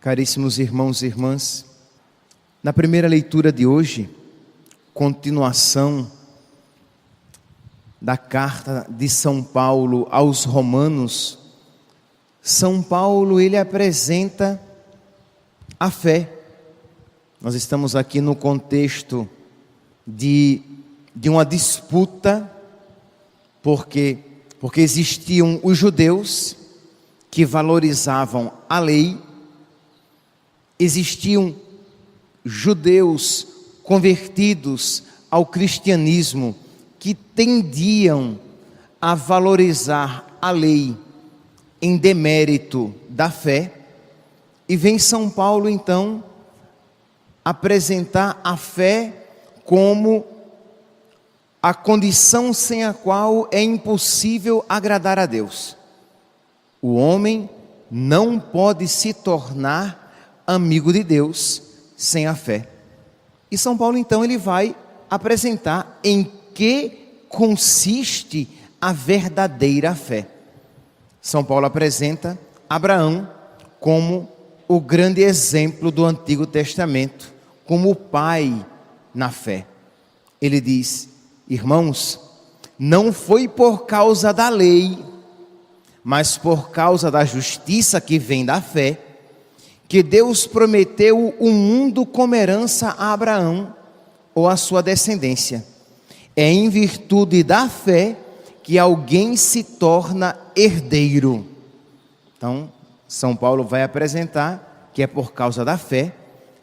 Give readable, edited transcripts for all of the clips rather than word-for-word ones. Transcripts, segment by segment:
Caríssimos irmãos e irmãs, na primeira leitura de hoje, continuação da carta de São Paulo aos Romanos, São Paulo ele apresenta a fé. Nós estamos aqui no contexto de uma disputa, porque existiam os judeus que valorizavam a lei, existiam judeus convertidos ao cristianismo que tendiam a valorizar a lei em demérito da fé, e vem São Paulo então apresentar a fé como a condição sem a qual é impossível agradar a Deus. O homem não pode se tornar amigo de Deus sem a fé. E São Paulo então ele vai apresentar em que consiste a verdadeira fé. São Paulo apresenta Abraão como o grande exemplo do Antigo Testamento, como o pai na fé. Ele diz: irmãos, não foi por causa da lei, mas por causa da justiça que vem da fé, que Deus prometeu o mundo como herança a Abraão ou a sua descendência. É em virtude da fé que alguém se torna herdeiro. Então, São Paulo vai apresentar que é por causa da fé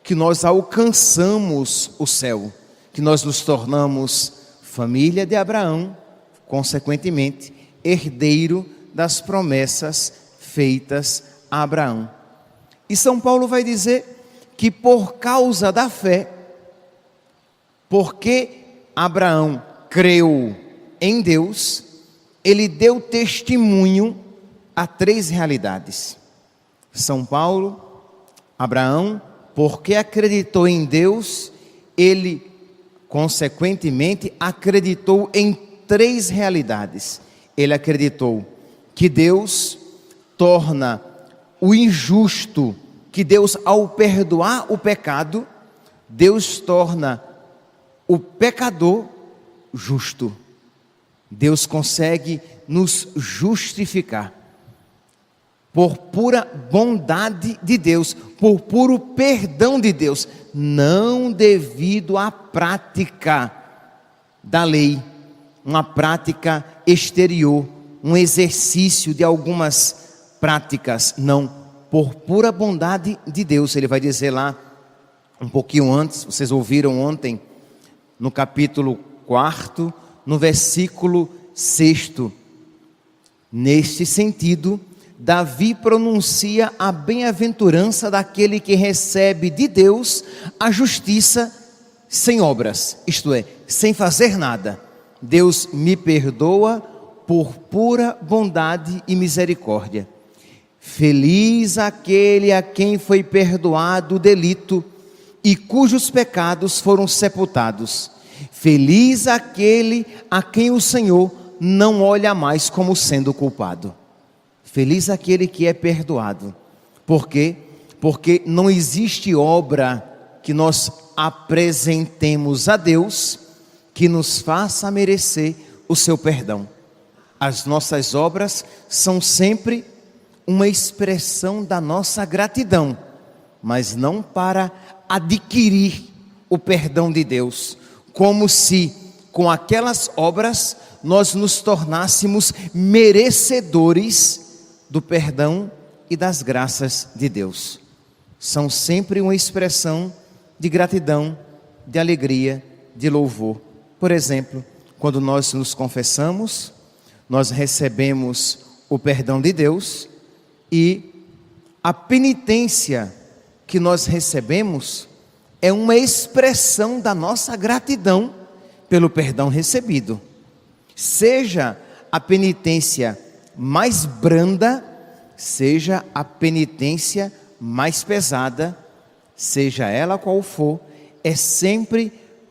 que nós alcançamos o céu, que nós nos tornamos família de Abraão, consequentemente, herdeiro das promessas feitas a Abraão. E São Paulo vai dizer que por causa da fé, porque Abraão creu em Deus, ele deu testemunho a três realidades. São Paulo, Abraão, porque acreditou em Deus, ele consequentemente acreditou em três realidades. Ele acreditou que Deus torna o injusto, que Deus, ao perdoar o pecado, Deus torna o pecador justo. Deus consegue nos justificar por pura bondade de Deus, por puro perdão de Deus, não devido à prática da lei, uma prática exterior, um exercício de algumas práticas, não, por pura bondade de Deus. Ele vai dizer lá, um pouquinho antes, vocês ouviram ontem, no capítulo 4, no versículo 6, neste sentido, Davi pronuncia a bem-aventurança daquele que recebe de Deus a justiça sem obras, isto é, sem fazer nada. Deus me perdoa por pura bondade e misericórdia. Feliz aquele a quem foi perdoado o delito e cujos pecados foram sepultados. Feliz aquele a quem o Senhor não olha mais como sendo culpado. Feliz aquele que é perdoado. Por quê? Porque não existe obra que nós apresentemos a Deus que nos faça merecer o seu perdão. As nossas obras são sempre uma expressão da nossa gratidão, mas não para adquirir o perdão de Deus, como se com aquelas obras nós nos tornássemos merecedores do perdão e das graças de Deus. São sempre uma expressão de gratidão, de alegria, de louvor. Por exemplo, quando nós nos confessamos, nós recebemos o perdão de Deus e a penitência que nós recebemos é uma expressão da nossa gratidão pelo perdão recebido. Seja a penitência mais branda, seja a penitência mais pesada, seja ela qual for,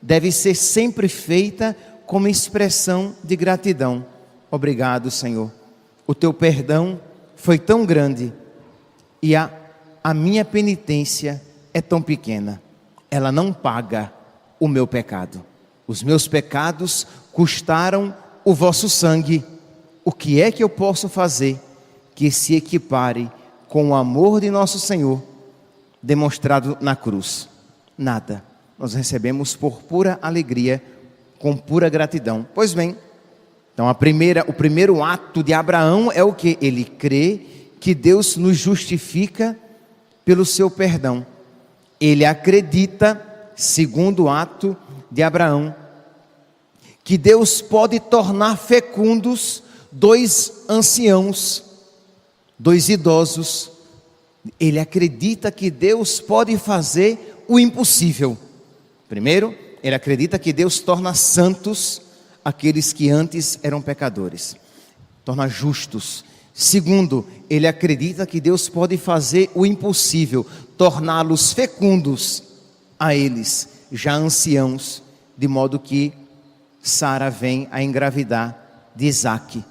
deve ser sempre feita como expressão de gratidão. Obrigado, Senhor. O teu perdão foi tão grande e a a minha penitência é tão pequena, ela não paga o meu pecado. Os meus pecados custaram o vosso sangue. O que é que eu posso fazer que se equipare com o amor de nosso Senhor demonstrado na cruz? Nada. Nós recebemos por pura alegria, com pura gratidão. Pois bem, então o primeiro ato de Abraão é o que? Ele crê que Deus nos justifica pelo seu perdão. Ele acredita, segundo ato de Abraão, que Deus pode tornar fecundos 2 anciãos, 2 idosos. Ele acredita que Deus pode fazer o impossível. Primeiro, ele acredita que Deus torna santos aqueles que antes eram pecadores, torna justos. Segundo, ele acredita que Deus pode fazer o impossível, torná-los fecundos a eles, já anciãos, de modo que Sara vem a engravidar de Isaque.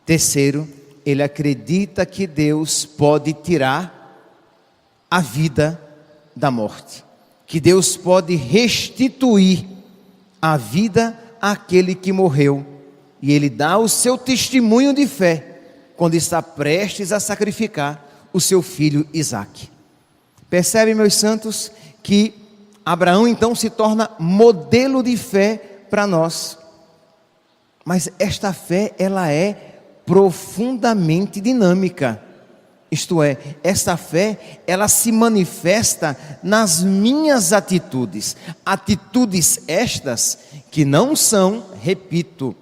Terceiro, ele acredita que Deus pode tirar a vida da morte, que Deus pode restituir a vida àquele que morreu, e ele dá o seu testemunho de fé quando está prestes a sacrificar o seu filho Isaque. Percebe, meus santos, que Abraão então se torna modelo de fé para nós. Mas esta fé, ela é profundamente dinâmica. Isto é, esta fé, ela se manifesta nas minhas atitudes. Atitudes estas que não são, repito,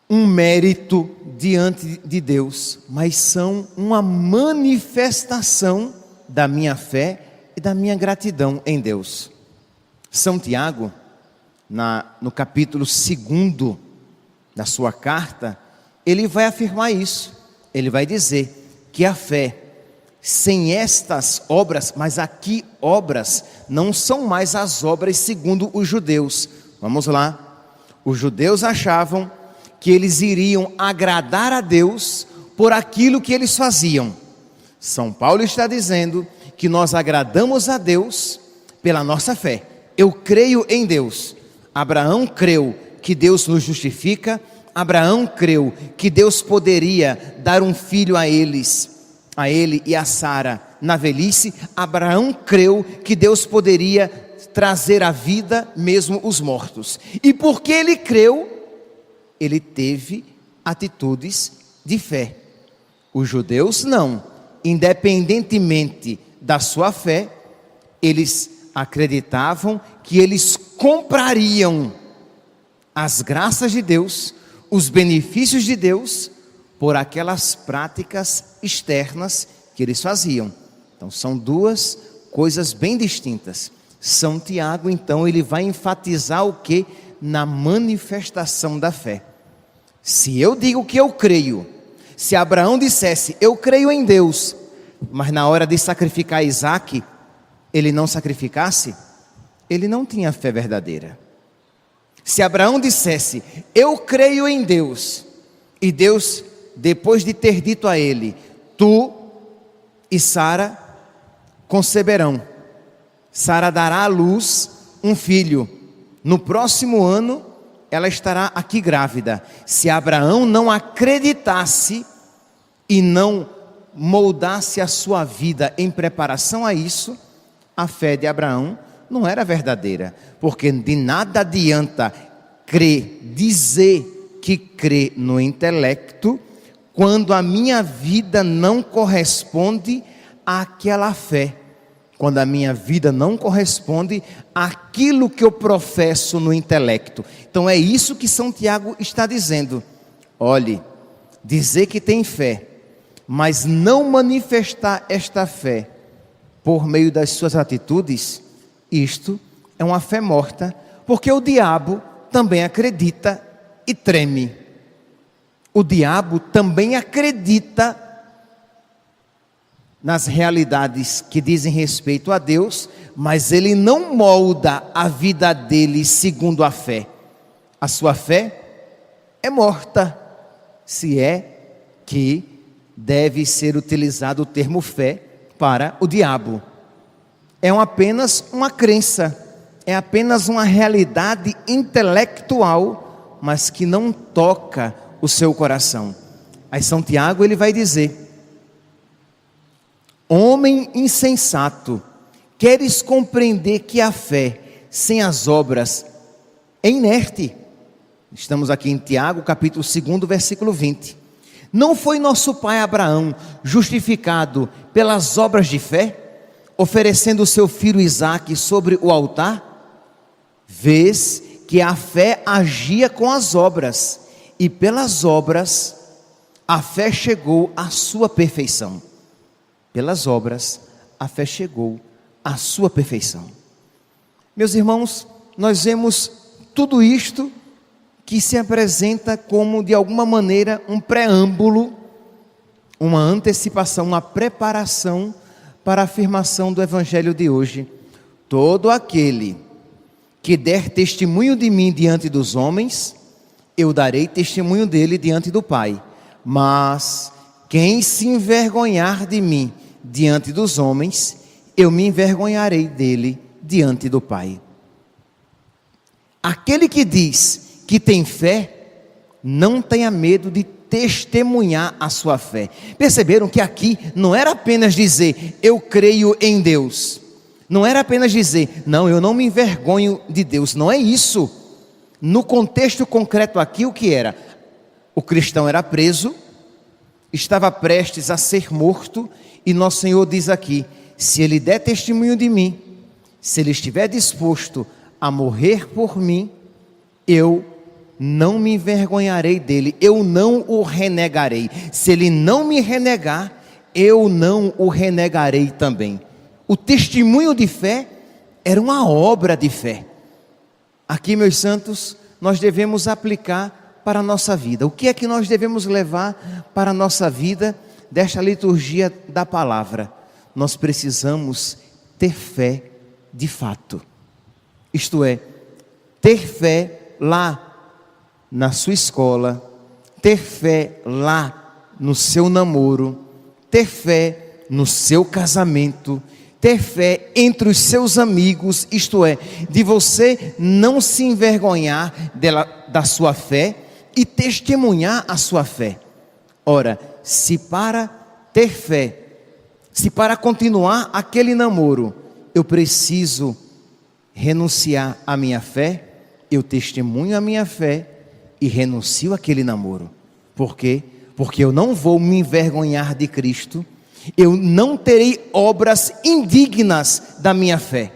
um mérito diante de Deus, mas são uma manifestação da minha fé e da minha gratidão em Deus. São Tiago, no capítulo 2 da sua carta, ele vai afirmar isso. Ele vai dizer que a fé, sem estas obras, mas aqui obras, não são mais as obras segundo os judeus. Vamos lá. Os judeus achavam que eles iriam agradar a Deus por aquilo que eles faziam. São Paulo está dizendo que nós agradamos a Deus pela nossa fé. Eu creio em Deus. Abraão creu que Deus nos justifica. Abraão creu que Deus poderia dar um filho a ele e a Sara na velhice. Abraão creu que Deus poderia trazer à vida mesmo os mortos. E porque ele creu, ele teve atitudes de fé. Os judeus não. Independentemente da sua fé, eles acreditavam que eles comprariam as graças de Deus, os benefícios de Deus, por aquelas práticas externas que eles faziam. Então são duas coisas bem distintas. São Tiago, então, ele vai enfatizar o que? Na manifestação da fé. Se eu digo que eu creio, se Abraão dissesse, eu creio em Deus, mas na hora de sacrificar Isaque, ele não sacrificasse, ele não tinha fé verdadeira. Se Abraão dissesse, eu creio em Deus, e Deus, depois de ter dito a ele, tu e Sara conceberão, Sara dará à luz um filho, no próximo ano ela estará aqui grávida. Se Abraão não acreditasse e não moldasse a sua vida em preparação a isso, a fé de Abraão não era verdadeira, porque de nada adianta dizer que crê no intelecto, quando a minha vida não corresponde àquela fé, quando a minha vida não corresponde àquilo que eu professo no intelecto. Então é isso que São Tiago está dizendo. Olhe, dizer que tem fé, mas não manifestar esta fé por meio das suas atitudes, isto é uma fé morta, porque o diabo também acredita e treme. O diabo também acredita nas realidades que dizem respeito a Deus, mas ele não molda a vida dele segundo a fé. A sua fé é morta, se é que deve ser utilizado o termo fé para o diabo. É apenas uma crença, é apenas uma realidade intelectual, mas que não toca o seu coração. Aí São Tiago ele vai dizer: homem insensato, queres compreender que a fé sem as obras é inerte? Estamos aqui em Tiago, capítulo 2, versículo 20. Não foi nosso pai Abraão justificado pelas obras de fé, oferecendo o seu filho Isaque sobre o altar? Vês que a fé agia com as obras, e pelas obras a fé chegou à sua perfeição. Pelas obras a fé chegou à sua perfeição. Meus irmãos, nós vemos tudo isto que se apresenta como, de alguma maneira, um preâmbulo, uma antecipação, uma preparação para a afirmação do Evangelho de hoje. Todo aquele que der testemunho de mim diante dos homens, eu darei testemunho dele diante do Pai. Mas quem se envergonhar de mim diante dos homens, eu me envergonharei dele diante do Pai. Aquele que diz que tem fé, não tenha medo de testemunhar a sua fé. Perceberam que aqui não era apenas dizer, eu creio em Deus. Não era apenas dizer, não, eu não me envergonho de Deus. Não é isso. No contexto concreto aqui, o que era? O cristão era preso, estava prestes a ser morto, e nosso Senhor diz aqui, se ele der testemunho de mim, se ele estiver disposto a morrer por mim, eu não me envergonharei dele, eu não o renegarei. Se ele não me renegar, eu não o renegarei também. O testemunho de fé era uma obra de fé. Aqui, meus santos, nós devemos aplicar para a nossa vida. O que é que nós devemos levar para a nossa vida desta liturgia da palavra? Nós precisamos ter fé de fato. Isto é, ter fé lá na sua escola, ter fé lá no seu namoro, ter fé no seu casamento, ter fé entre os seus amigos, isto é, de você não se envergonhar da sua fé e testemunhar a sua fé. Ora, se para ter fé, se para continuar aquele namoro, eu preciso renunciar à minha fé, eu testemunho a minha fé e renuncio àquele namoro. Por quê? Porque eu não vou me envergonhar de Cristo, eu não terei obras indignas da minha fé.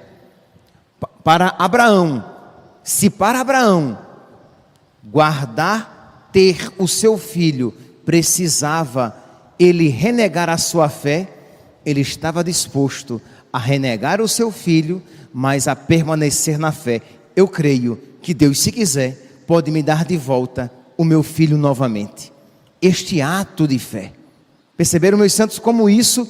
Para Abraão, se para Abraão guardar, ter o seu filho, precisava ele renegar a sua fé, ele estava disposto a renegar o seu filho, mas a permanecer na fé. Eu creio que Deus, se quiser, pode me dar de volta o meu filho novamente. Este ato de fé. Perceberam, meus santos, como isso,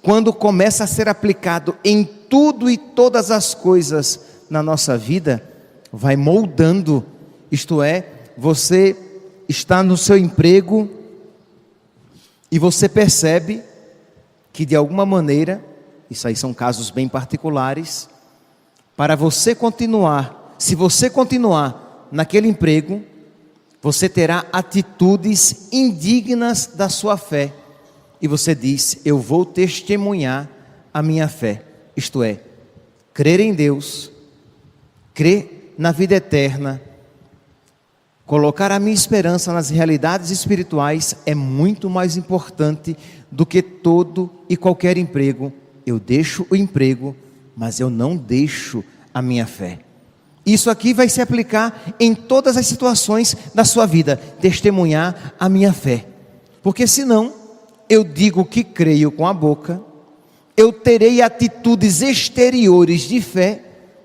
quando começa a ser aplicado em tudo e todas as coisas na nossa vida, vai moldando. Isto é, você está no seu emprego e você percebe que de alguma maneira, isso aí são casos bem particulares, para você continuar, se você continuar naquele emprego, você terá atitudes indignas da sua fé. E você diz, eu vou testemunhar a minha fé. Isto é, crer em Deus, crer na vida eterna, colocar a minha esperança nas realidades espirituais é muito mais importante do que todo e qualquer emprego. Eu deixo o emprego, mas eu não deixo a minha fé. Isso aqui vai se aplicar em todas as situações da sua vida, testemunhar a minha fé. Porque senão, eu digo que creio com a boca, eu terei atitudes exteriores de fé,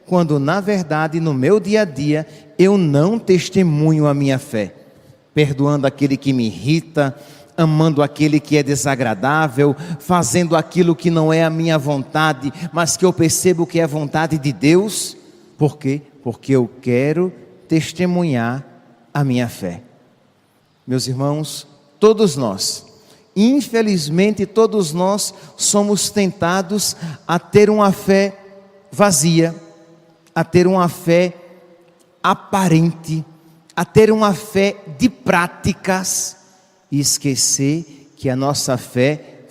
quando na verdade no meu dia a dia eu não testemunho a minha fé, perdoando aquele que me irrita, amando aquele que é desagradável, fazendo aquilo que não é a minha vontade, mas que eu percebo que é a vontade de Deus. Por quê? Porque eu quero testemunhar a minha fé. Meus irmãos, todos nós infelizmente, todos nós somos tentados a ter uma fé vazia, a ter uma fé aparente, a ter uma fé de práticas e esquecer que a nossa fé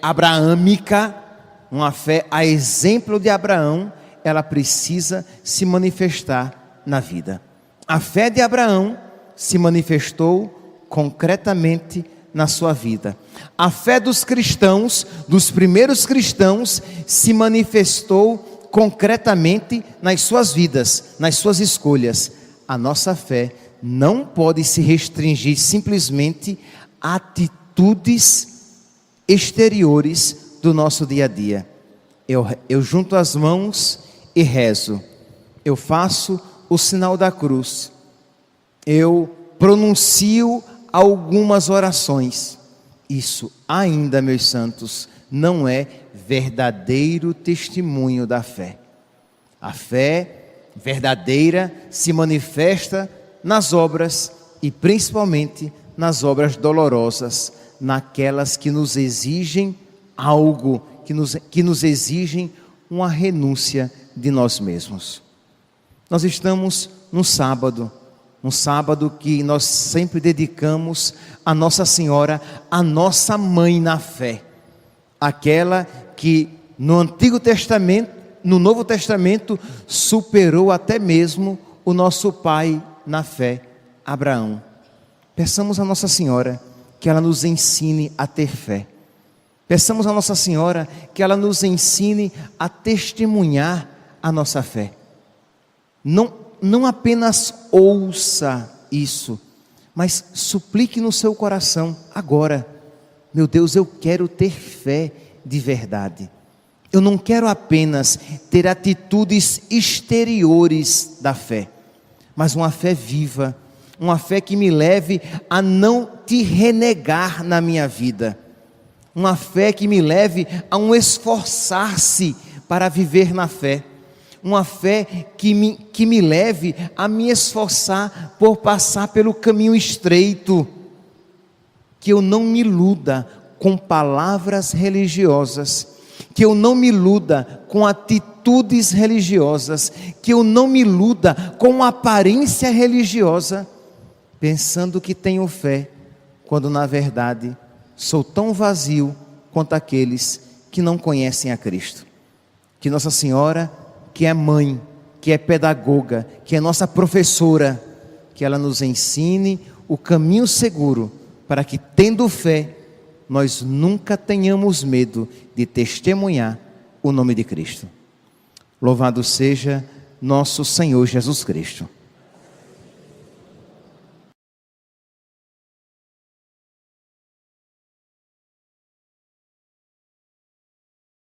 abraâmica, uma fé a exemplo de Abraão, ela precisa se manifestar na vida. A fé de Abraão se manifestou concretamente na sua vida. A fé dos cristãos, dos primeiros cristãos, se manifestou concretamente nas suas vidas, nas suas escolhas. A nossa fé não pode se restringir simplesmente a atitudes exteriores do nosso dia a dia. Eu junto as mãos e rezo. Eu faço o sinal da cruz. Eu pronuncio algumas orações. Isso ainda, meus santos, não é verdadeiro testemunho da fé. A fé verdadeira se manifesta nas obras e principalmente nas obras dolorosas, naquelas que nos exigem algo, que nos exigem uma renúncia de nós mesmos. Nós estamos num sábado que nós sempre dedicamos a Nossa Senhora, a nossa mãe na fé, aquela que no Antigo Testamento, no Novo Testamento, superou até mesmo o nosso pai na fé, Abraão. Peçamos a Nossa Senhora que ela nos ensine a ter fé. Peçamos a Nossa Senhora que ela nos ensine a testemunhar a nossa fé. Não apenas ouça isso, mas suplique no seu coração agora: meu Deus, eu quero ter fé de verdade. Eu não quero apenas ter atitudes exteriores da fé, mas uma fé viva, uma fé que me leve a não te renegar na minha vida, uma fé que me leve a um esforçar-se para viver na fé, uma fé que me leve a me esforçar por passar pelo caminho estreito, que eu não me iluda com palavras religiosas, que eu não me iluda com atitudes religiosas, que eu não me iluda com aparência religiosa, pensando que tenho fé, quando na verdade sou tão vazio quanto aqueles que não conhecem a Cristo. Que Nossa Senhora, que é mãe, que é pedagoga, que é nossa professora, que ela nos ensine o caminho seguro, para que, tendo fé, nós nunca tenhamos medo de testemunhar o nome de Cristo. Louvado seja nosso Senhor Jesus Cristo.